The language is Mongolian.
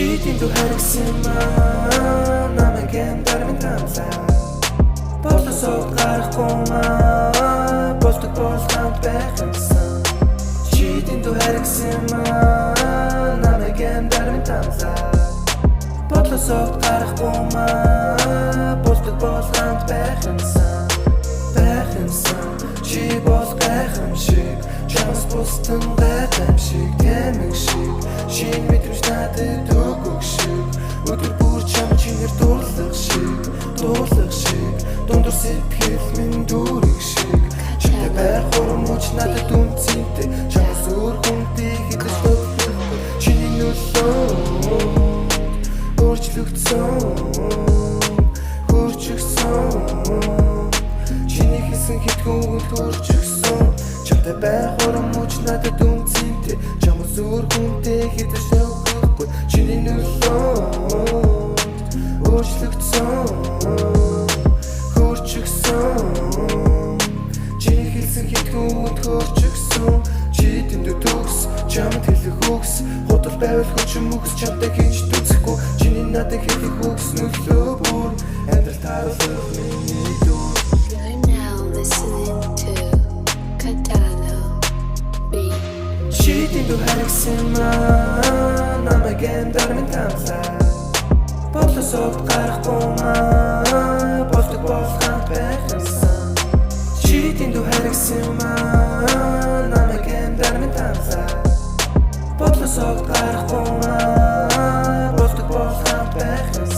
Cheating to харагсама намайг дармын тамсаа Болосоо гарахгүй болдог болханд байх юмсан Cheating to харагсама намайг дармын тамсаа Болосоо гарахгүй болдог болханд байх юмсан Чи бол гайхамшиг Чамс бусдын гайхамшиг Тэмэг шиг Шинэ мэдрэмж надад өгөх шиг Өдөр бүр чам чинээр дурлах шиг Дундур сэтгэл минь дүүрэг шиг Чиний байх хурам мууч надад үнцэнтэй Чамс өөр хүнтэй хідэж төвлөхгүй Чиний нөлөө Хөрчигсөн Чиний хийсэн хитгэн үгэнд хөрчигсөн Чамтай байх хурам мууч надад үнцэнтэй Чамс өөр хүнтэй хідэж төвлөхгүй Чиний нөлөө Хөрчигсөн Чиний хийсэн хитгэн үгэнд хөрчигсөн Чи дэндүү төгс Чамд хэлэх үгс Худал байвал хүчин мөхс Чамтай хийж дүцэхгүй Чиний надад хэлэх үгс нөлөө бүр Амьдрал таруулах миний дүр You're now listening to Kadalo Beat. Чи дэндүү харагсама намайг дармын тамсаа Болосоо гарахгүй болдог болханд байх юмсан Чи дэндүү харагсама намайг дармын тамсаа Болосоо гарахгүй болдог болханд байх юмсан